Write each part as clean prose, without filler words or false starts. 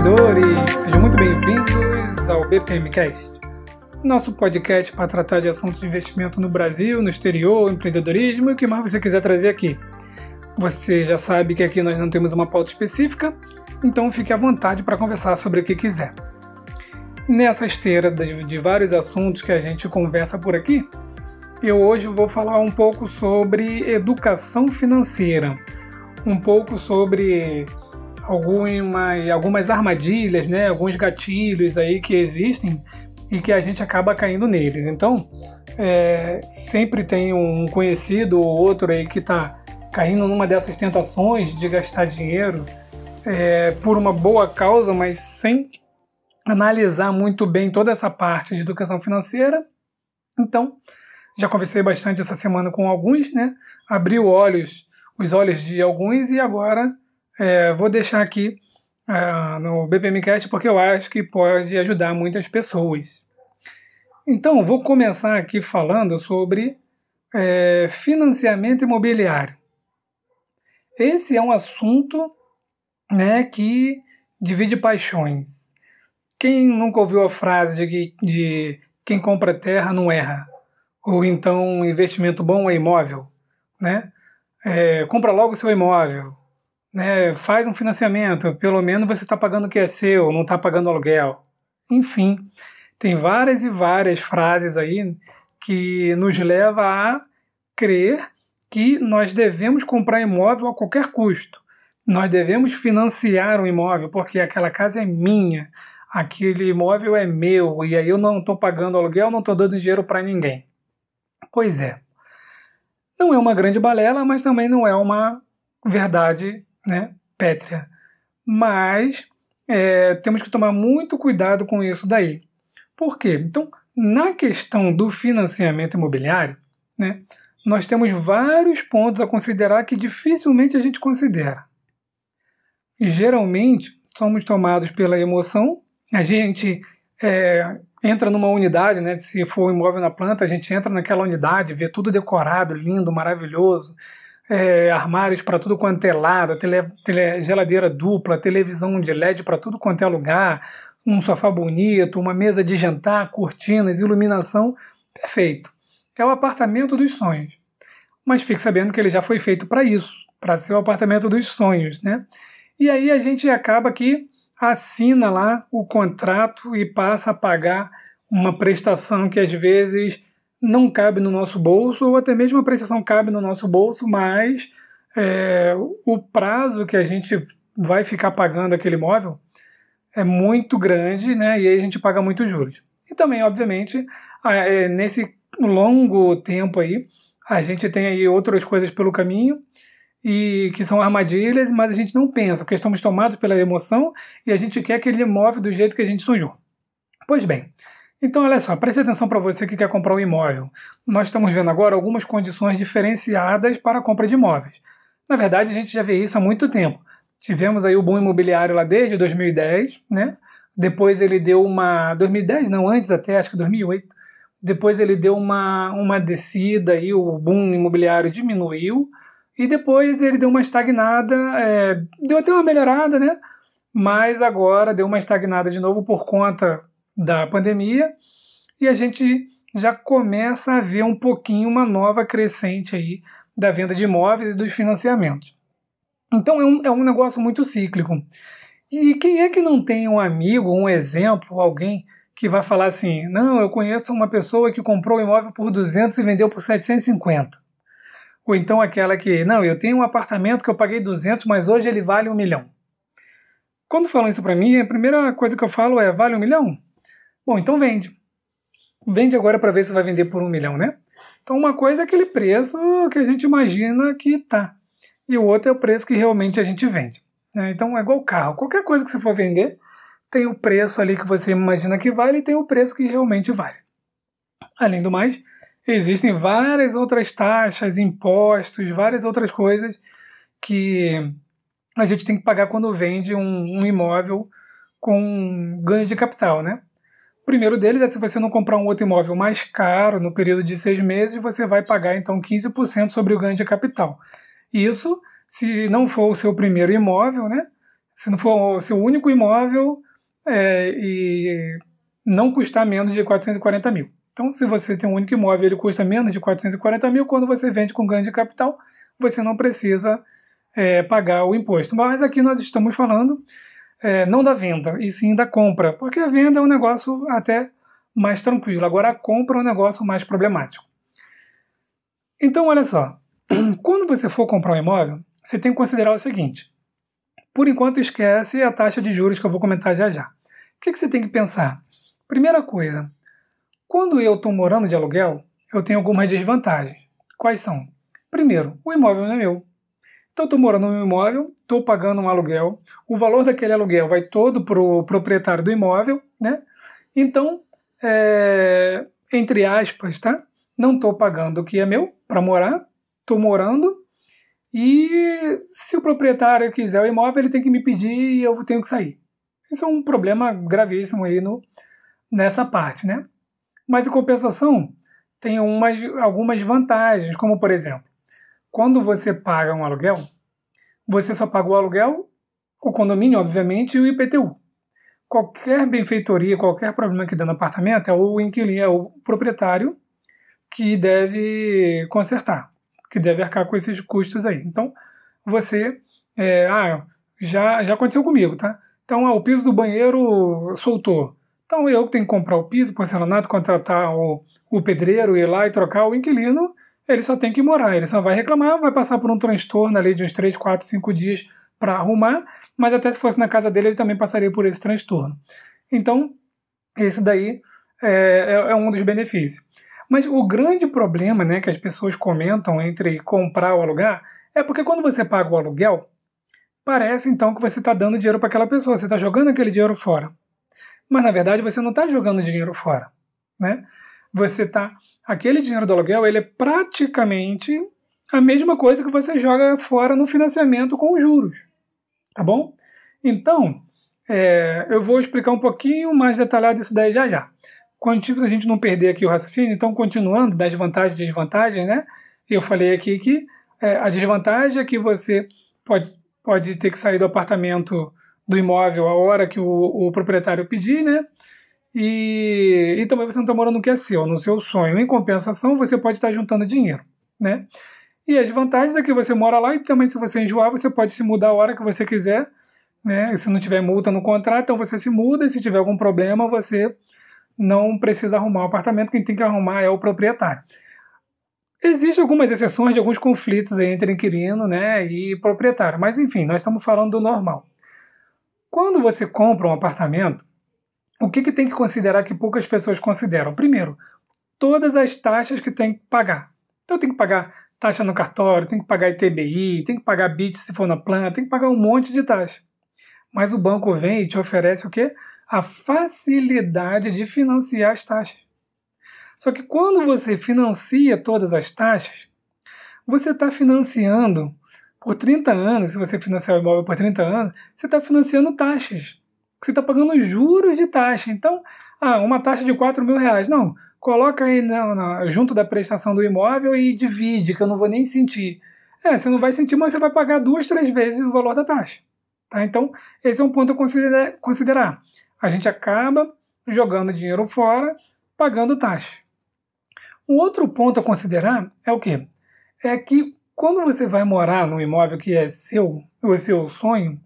investidores! Sejam muito bem-vindos ao BPMcast, nosso podcast para tratar de assuntos de investimento no Brasil, no exterior, empreendedorismo e o que mais você quiser trazer aqui. Você já sabe que aqui nós não temos uma pauta específica, então fique à vontade para conversar sobre o que quiser. Nessa esteira de vários assuntos que a gente conversa por aqui, eu hoje vou falar um pouco sobre educação financeira, um pouco sobre algumas armadilhas, né, alguns gatilhos aí que existem e que a gente acaba caindo neles. Então, sempre tem um conhecido ou outro aí que está caindo numa dessas tentações de gastar dinheiro por uma boa causa, mas sem analisar muito bem toda essa parte de educação financeira. Então, já conversei bastante essa semana com alguns, né? Abri os olhos de alguns e agora vou deixar aqui no BPMcast porque eu acho que pode ajudar muitas pessoas. Então, vou começar aqui falando sobre financiamento imobiliário. Esse é um assunto, né, que divide paixões. Quem nunca ouviu a frase de quem compra terra não erra? Ou então investimento bom é imóvel, né? Compra logo o seu imóvel, né? Faz um financiamento, pelo menos você está pagando o que é seu, não está pagando aluguel. Enfim, tem várias e várias frases aí que nos levam a crer que nós devemos comprar imóvel a qualquer custo. Nós devemos financiar um imóvel porque aquela casa é minha, aquele imóvel é meu e aí eu não estou pagando aluguel, não estou dando dinheiro para ninguém. Pois é, não é uma grande balela, mas também não é uma verdade, né, pétrea. Mas temos que tomar muito cuidado com isso daí. Por quê? Então, na questão do financiamento imobiliário, né, nós temos vários pontos a considerar que dificilmente a gente considera. E geralmente somos tomados pela emoção, a gente entra numa unidade, né? Se for um imóvel na planta, a gente entra naquela unidade, vê tudo decorado, lindo, maravilhoso, armários para tudo quanto é lado, geladeira dupla, televisão de LED para tudo quanto é lugar, um sofá bonito, uma mesa de jantar, cortinas, iluminação, perfeito. É o apartamento dos sonhos. Mas fique sabendo que ele já foi feito para isso, para ser o apartamento dos sonhos, né? E aí a gente acaba que assina lá o contrato e passa a pagar uma prestação que às vezes não cabe no nosso bolso, ou até mesmo a prestação cabe no nosso bolso, mas o prazo que a gente vai ficar pagando aquele imóvel é muito grande, né? E aí a gente paga muitos juros. E também, obviamente, nesse longo tempo aí, a gente tem aí outras coisas pelo caminho, e que são armadilhas, mas a gente não pensa, porque estamos tomados pela emoção e a gente quer aquele imóvel do jeito que a gente sonhou. Pois bem, então olha só, preste atenção para você que quer comprar um imóvel. Nós estamos vendo agora algumas condições diferenciadas para a compra de imóveis. Na verdade, a gente já vê isso há muito tempo. Tivemos aí o boom imobiliário lá desde 2010, né? Depois ele deu uma... 2010 não, antes até, acho que 2008. Depois ele deu uma descida e o boom imobiliário diminuiu. E depois ele deu uma estagnada, deu até uma melhorada, né? Mas agora deu uma estagnada de novo por conta da pandemia e a gente já começa a ver um pouquinho uma nova crescente aí da venda de imóveis e dos financiamentos. Então é um negócio muito cíclico. E quem é que não tem um amigo, um exemplo, alguém que vai falar assim, não, eu conheço uma pessoa que comprou o imóvel por 200 e vendeu por 750? Ou então aquela que, não, eu tenho um apartamento que eu paguei 200, mas hoje ele vale 1 milhão. Quando falam isso para mim, a primeira coisa que eu falo é, vale 1 milhão? Bom, então vende. Vende agora para ver se vai vender por 1 milhão, né? Então uma coisa é aquele preço que a gente imagina que tá. E o outro é o preço que realmente a gente vende, né? Então é igual carro. Qualquer coisa que você for vender, tem o preço ali que você imagina que vale e tem o preço que realmente vale. Além do mais, existem várias outras taxas, impostos, várias outras coisas que a gente tem que pagar quando vende um imóvel com ganho de capital, né? O primeiro deles é se você não comprar um outro imóvel mais caro no período de 6 meses, você vai pagar então 15% sobre o ganho de capital. Isso, se não for o seu primeiro imóvel, né? Se não for o seu único imóvel e não custar menos de 440 mil. Então, se você tem um único imóvel e ele custa menos de 440 mil, quando você vende com ganho de capital, você não precisa pagar o imposto. Mas aqui nós estamos falando não da venda, e sim da compra, porque a venda é um negócio até mais tranquilo. Agora, a compra é um negócio mais problemático. Então, olha só, quando você for comprar um imóvel, você tem que considerar o seguinte. Por enquanto, esquece a taxa de juros que eu vou comentar já já. O que você tem que pensar? Primeira coisa, quando eu estou morando de aluguel, eu tenho algumas desvantagens. Quais são? Primeiro, o imóvel não é meu. Então, estou morando no imóvel, estou pagando um aluguel, o valor daquele aluguel vai todo para o proprietário do imóvel, né? Então, entre aspas, tá? Não estou pagando o que é meu para morar, estou morando, e se o proprietário quiser o imóvel, ele tem que me pedir e eu tenho que sair. Isso é um problema gravíssimo aí nessa parte, né? Mas, em compensação, tem algumas vantagens, como, por exemplo, quando você paga um aluguel, você só paga o aluguel, o condomínio, obviamente, e o IPTU. Qualquer benfeitoria, qualquer problema que dê no apartamento, é o inquilino, é o proprietário que deve consertar, que deve arcar com esses custos aí. Então, você... já aconteceu comigo, tá? Então, o piso do banheiro soltou. Então, eu tenho que comprar o piso, porcelanato, contratar o pedreiro, ir lá e trocar. O inquilino, ele só tem que morar, ele só vai reclamar, vai passar por um transtorno ali de uns 3, 4, 5 dias para arrumar, mas até se fosse na casa dele, ele também passaria por esse transtorno. Então, esse daí é um dos benefícios. Mas o grande problema, né, que as pessoas comentam entre comprar ou alugar é porque quando você paga o aluguel, parece então que você está dando dinheiro para aquela pessoa, você está jogando aquele dinheiro fora. Mas na verdade você não está jogando dinheiro fora, né? Aquele dinheiro do aluguel, ele é praticamente a mesma coisa que você joga fora no financiamento com os juros, tá bom? Então, eu vou explicar um pouquinho mais detalhado isso daí já já. Quando a gente não perder aqui o raciocínio, então continuando das vantagens e desvantagens, né? Eu falei aqui que a desvantagem é que você pode ter que sair do apartamento, do imóvel, a hora que o proprietário pedir, né? E também você não está morando no que é seu, no seu sonho. Em compensação, você pode estar juntando dinheiro, né? E as vantagens é que você mora lá e também, se você enjoar, você pode se mudar a hora que você quiser, né? Se não tiver multa no contrato, então você se muda, e se tiver algum problema, você não precisa arrumar o apartamento, quem tem que arrumar é o proprietário. Existem algumas exceções de alguns conflitos aí entre inquilino, né, e proprietário, mas enfim, nós estamos falando do normal. Quando você compra um apartamento, o que tem que considerar que poucas pessoas consideram? Primeiro, todas as taxas que tem que pagar. Então tem que pagar taxa no cartório, tem que pagar ITBI, tem que pagar BIT se for na planta, tem que pagar um monte de taxa. Mas o banco vem e te oferece o quê? A facilidade de financiar as taxas. Só que quando você financia todas as taxas, você está financiando por 30 anos, se você financiar o imóvel por 30 anos, você está financiando taxas. Você está pagando juros de taxa. Então, uma taxa de R$4.000. Não, coloca aí junto da prestação do imóvel e divide, que eu não vou nem sentir. Você não vai sentir, mas você vai pagar 2, 3 vezes o valor da taxa. Tá? Então, esse é um ponto a considerar. A gente acaba jogando dinheiro fora, pagando taxa. Um outro ponto a considerar é o quê? É que quando você vai morar num imóvel que é seu, ou seu sonho,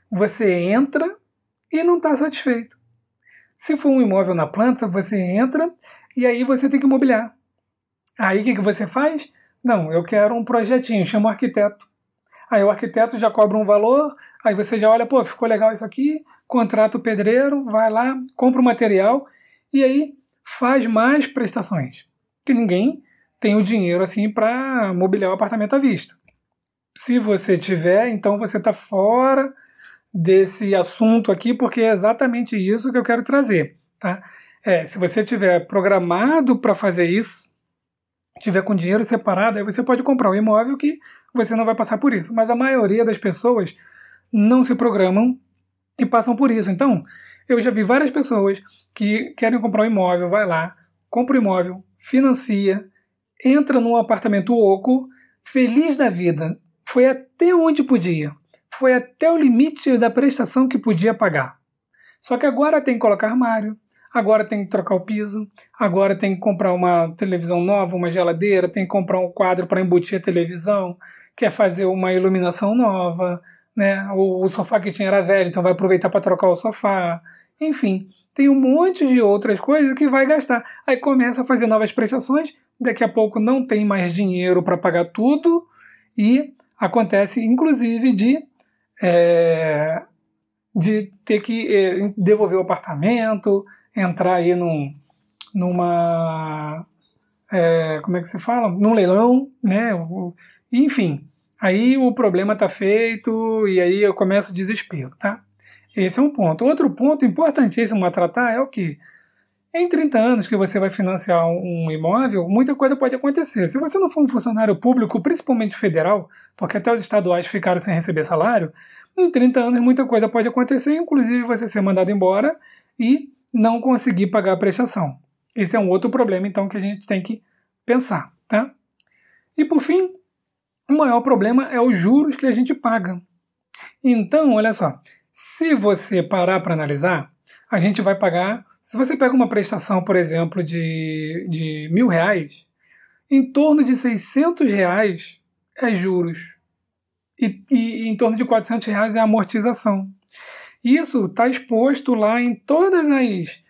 você entra e não está satisfeito. Se for um imóvel na planta, você entra e aí você tem que mobiliar. Aí o que você faz? Não, eu quero um projetinho, chama o arquiteto. Aí o arquiteto já cobra um valor, aí você já olha, ficou legal isso aqui, contrata o pedreiro, vai lá, compra o material e aí faz mais prestações. Que ninguém tem o dinheiro assim para mobiliar o apartamento à vista. Se você tiver, então você está fora desse assunto aqui, porque é exatamente isso que eu quero trazer. Tá? Se você tiver programado para fazer isso, tiver com dinheiro separado, aí você pode comprar um imóvel que você não vai passar por isso. Mas a maioria das pessoas não se programam e passam por isso. Então, eu já vi várias pessoas que querem comprar um imóvel, vai lá, compra o imóvel, financia, entra num apartamento oco, feliz da vida, foi até onde podia. foi até o limite da prestação que podia pagar. Só que agora tem que colocar armário, agora tem que trocar o piso, agora tem que comprar uma televisão nova, uma geladeira, tem que comprar um quadro para embutir a televisão, quer fazer uma iluminação nova, né? O sofá que tinha era velho, então vai aproveitar para trocar o sofá. Enfim, tem um monte de outras coisas que vai gastar. Aí começa a fazer novas prestações, daqui a pouco não tem mais dinheiro para pagar tudo e acontece, inclusive, de ter que devolver o apartamento, entrar aí numa... como é que se fala? Num leilão, né? Enfim, aí o problema está feito e aí eu começo o desespero, tá? Esse é um ponto. Outro ponto importantíssimo a tratar é o que? Em 30 anos que você vai financiar um imóvel, muita coisa pode acontecer. Se você não for um funcionário público, principalmente federal, porque até os estaduais ficaram sem receber salário, em 30 anos muita coisa pode acontecer, inclusive você ser mandado embora e não conseguir pagar a prestação. Esse é um outro problema, então, que a gente tem que pensar, tá? E, por fim, o maior problema é os juros que a gente paga. Então, olha só, se você parar para analisar, a gente vai pagar, se você pega uma prestação, por exemplo, de R$1.000, em torno de R$600 é juros e em torno de R$400 é amortização. Isso está exposto lá em todas as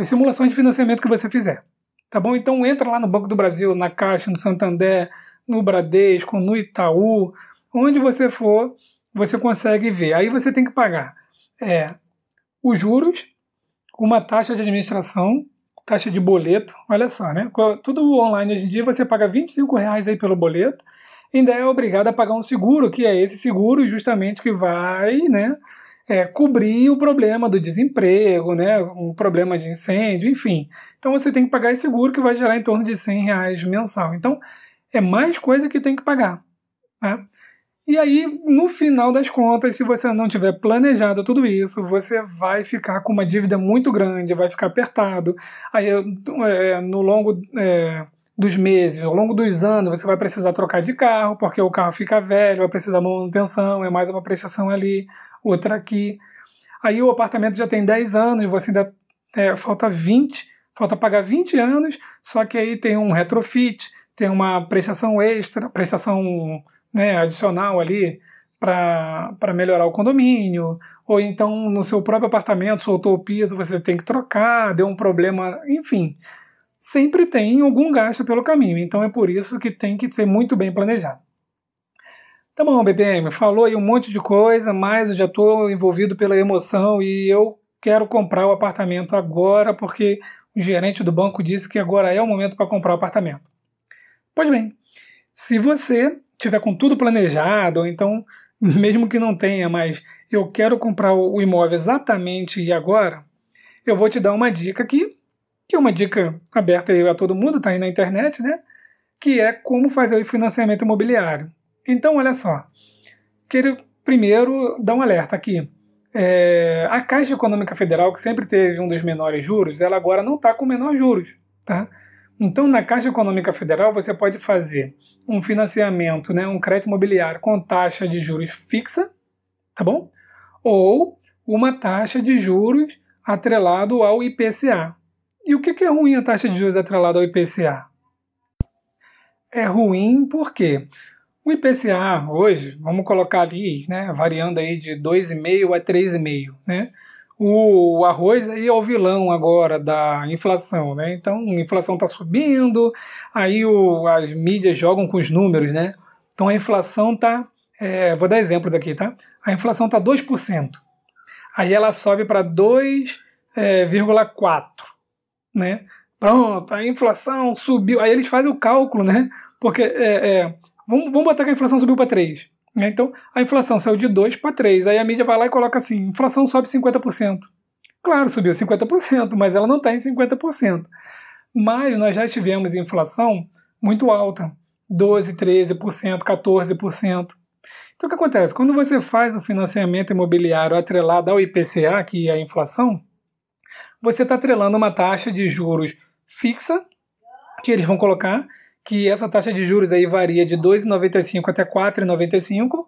simulações de financiamento que você fizer. Tá bom? Então entra lá no Banco do Brasil, na Caixa, no Santander, no Bradesco, no Itaú, onde você for, você consegue ver. Aí você tem que pagar os juros, uma taxa de administração, taxa de boleto, olha só, né? Tudo online hoje em dia, você paga R$25 aí pelo boleto, ainda é obrigado a pagar um seguro, que é esse seguro justamente que vai, né, cobrir o problema do desemprego, né, um problema de incêndio, enfim. Então você tem que pagar esse seguro que vai gerar em torno de R$100 mensal. Então é mais coisa que tem que pagar, tá? E aí, no final das contas, se você não tiver planejado tudo isso, você vai ficar com uma dívida muito grande, vai ficar apertado. Aí, no longo dos meses, ao longo dos anos, você vai precisar trocar de carro, porque o carro fica velho, vai precisar de manutenção, é mais uma prestação ali, outra aqui. Aí o apartamento já tem 10 anos, você ainda falta pagar 20 anos, só que aí tem um retrofit, tem uma prestação extra, prestação, né, adicional ali para melhorar o condomínio, ou então no seu próprio apartamento soltou o piso, você tem que trocar, deu um problema, enfim. Sempre tem algum gasto pelo caminho, então é por isso que tem que ser muito bem planejado. Tá bom, BPM, falou aí um monte de coisa, mas eu já estou envolvido pela emoção e eu quero comprar o apartamento agora porque o gerente do banco disse que agora é o momento para comprar o apartamento. Pois bem, se você tiver com tudo planejado, ou então, mesmo que não tenha, mas eu quero comprar o imóvel exatamente e agora, eu vou te dar uma dica aqui, que é uma dica aberta aí a todo mundo, está aí na internet, né? Que é como fazer o financiamento imobiliário. Então, olha só, quero primeiro dar um alerta aqui. A Caixa Econômica Federal, que sempre teve um dos menores juros, ela agora não está com menor juros, tá? Então, na Caixa Econômica Federal, você pode fazer um financiamento, né, um crédito imobiliário com taxa de juros fixa, tá bom? Ou uma taxa de juros atrelado ao IPCA. E o que é ruim a taxa de juros atrelada ao IPCA? É ruim porque o IPCA hoje, vamos colocar ali, né, variando aí de 2,5 a 3,5, né? O arroz aí é o vilão agora da inflação, né? Então a inflação está subindo, aí as mídias jogam com os números, né? Então a inflação está, vou dar exemplos aqui, tá? A inflação está 2%, aí ela sobe para 2,4%, né? Pronto, a inflação subiu, aí eles fazem o cálculo, né? Porque vamos botar que a inflação subiu para 3%. Então, a inflação saiu de 2 para 3, aí a mídia vai lá e coloca assim, inflação sobe 50%. Claro, subiu 50%, mas ela não está em 50%. Mas nós já tivemos inflação muito alta, 12%, 13%, 14%. Então, o que acontece? Quando você faz o financiamento imobiliário atrelado ao IPCA, que é a inflação, você está atrelando uma taxa de juros fixa, que eles vão colocar, que essa taxa de juros aí varia de 2,95 até 4,95,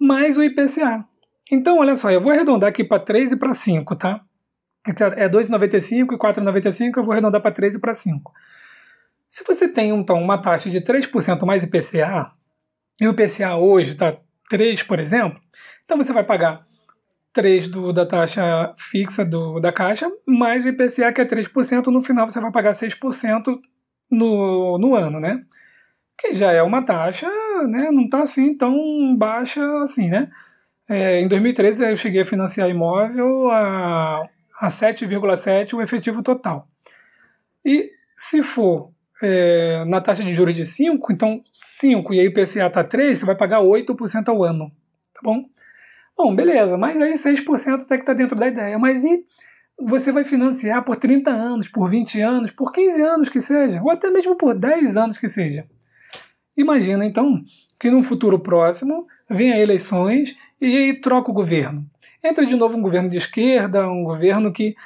mais o IPCA. Então, olha só, eu vou arredondar aqui para 3 e para 5, tá? É 2,95 e 4,95, eu vou arredondar para 3 e para 5. Se você tem, então, uma taxa de 3% mais IPCA, e o IPCA hoje está 3, por exemplo, então você vai pagar 3 da taxa fixa da Caixa, mais o IPCA, que é 3%, no final você vai pagar 6% no ano, né? Que já é uma taxa, né? Não está assim tão baixa assim, né? Em 2013 eu cheguei a financiar imóvel a 7,7 o efetivo total. E se for na taxa de juros de 5, então 5 e aí o IPCA está 3, você vai pagar 8% ao ano, tá bom? Bom, beleza, mas aí 6% até que está dentro da ideia. Mas e você vai financiar por 30 anos, por 20 anos, por 15 anos que seja, ou até mesmo por 10 anos que seja. Imagina, então, que num futuro próximo venha eleições e aí troca o governo. Entra de novo um governo de esquerda, um governo que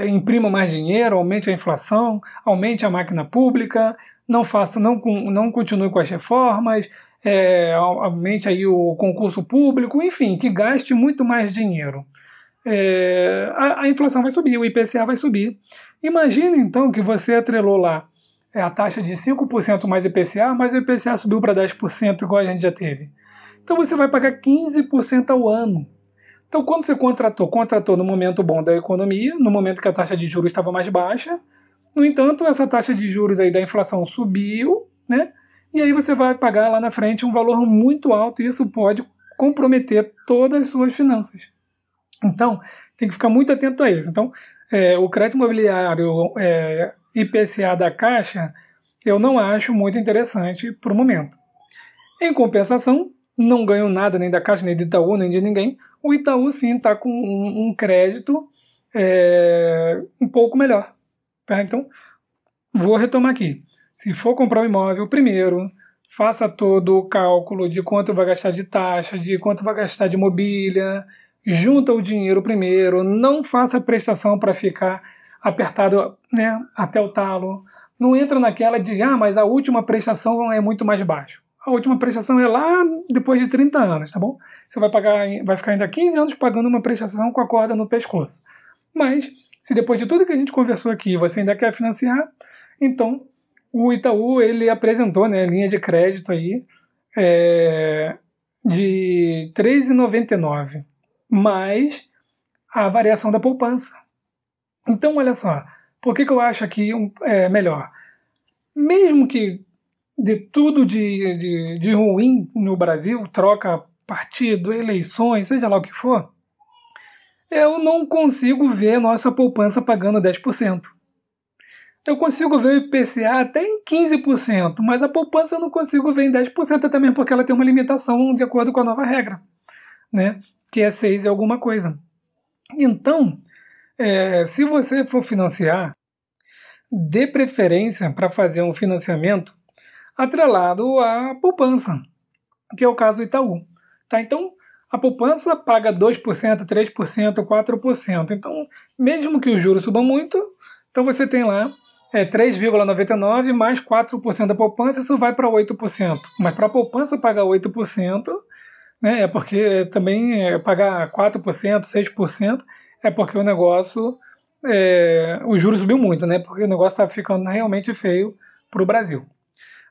imprima mais dinheiro, aumente a inflação, aumente a máquina pública, não continue com as reformas, aumente aí o concurso público, enfim, que gaste muito mais dinheiro. A inflação vai subir, o IPCA vai subir. Imagina então que você atrelou lá a taxa de 5% mais IPCA, mas o IPCA subiu para 10%, igual a gente já teve. Então você vai pagar 15% ao ano. Então quando você contratou no momento bom da economia, no momento que a taxa de juros estava mais baixa. No entanto, essa taxa de juros aí da inflação subiu, né? E aí você vai pagar lá na frente um valor muito alto e isso pode comprometer todas as suas finanças. Então, tem que ficar muito atento a isso. Então, o crédito imobiliário IPCA da Caixa, eu não acho muito interessante para o momento. Em compensação, não ganho nada nem da Caixa, nem do Itaú, nem de ninguém. O Itaú, sim, está com um crédito um pouco melhor. Tá? Então, vou retomar aqui. Se for comprar um imóvel, primeiro, faça todo o cálculo de quanto vai gastar de taxa, de quanto vai gastar de mobília, junta o dinheiro primeiro, não faça prestação para ficar apertado, né, até o talo. Não entra naquela de, mas a última prestação é muito mais baixo. A última prestação é lá depois de 30 anos, tá bom? Você vai ficar ainda 15 anos pagando uma prestação com a corda no pescoço. Mas, se depois de tudo que a gente conversou aqui, você ainda quer financiar, então o Itaú, ele apresentou, né, linha de crédito aí de R$ 3,99, mais a variação da poupança. Então, olha só, por que eu acho aqui melhor? Mesmo que de tudo de ruim no Brasil, troca partido, eleições, seja lá o que for, eu não consigo ver a nossa poupança pagando 10%. Eu consigo ver o IPCA até em 15%, mas a poupança eu não consigo ver em 10%, até mesmo porque ela tem uma limitação de acordo com a nova regra, né? Que é 6 e alguma coisa. Então, se você for financiar, dê preferência para fazer um financiamento atrelado à poupança, que é o caso do Itaú. Tá? Então, a poupança paga 2%, 3%, 4%. Então, mesmo que os juros subam muito, então você tem lá 3,99 mais 4% da poupança, isso vai para 8%. Mas para a poupança pagar 8%, né, é porque também pagar 4%, 6%, é porque o negócio, o juros subiu muito, né, porque o negócio está ficando realmente feio para o Brasil.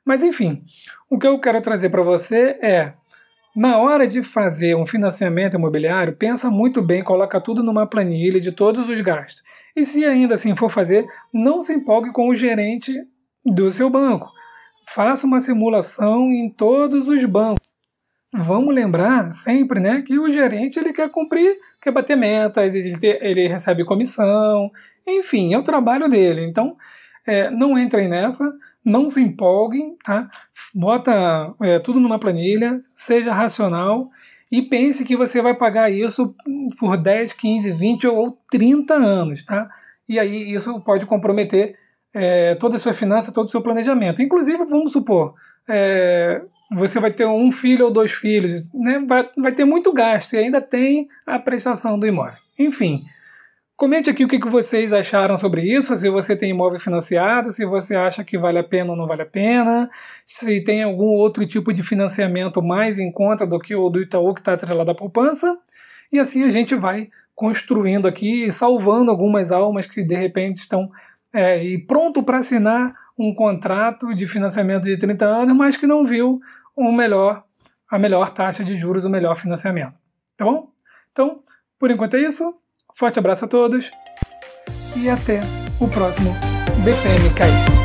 Mas enfim, o que eu quero trazer para você na hora de fazer um financiamento imobiliário, pensa muito bem, coloca tudo numa planilha de todos os gastos. E se ainda assim for fazer, não se empolgue com o gerente do seu banco. Faça uma simulação em todos os bancos. Vamos lembrar sempre, né, que o gerente ele quer cumprir, quer bater meta, ele recebe comissão, enfim, é o trabalho dele. Então, não entrem nessa, não se empolguem, tá? Bota tudo numa planilha, seja racional e pense que você vai pagar isso por 10, 15, 20 ou 30 anos, tá? E aí isso pode comprometer toda a sua finança, todo o seu planejamento. Inclusive, vamos supor, você vai ter um filho ou 2 filhos, né? Vai ter muito gasto e ainda tem a prestação do imóvel. Enfim, Comente aqui o que vocês acharam sobre isso, se você tem imóvel financiado, se você acha que vale a pena ou não vale a pena, se tem algum outro tipo de financiamento mais em conta do que o do Itaú que está atrelado à poupança, e assim a gente vai construindo aqui e salvando algumas almas que de repente estão pronto para assinar um contrato de financiamento de 30 anos, mas que não viu a melhor taxa de juros, o melhor financiamento. Tá bom? Então, por enquanto é isso. Forte abraço a todos e até o próximo BPM Cast.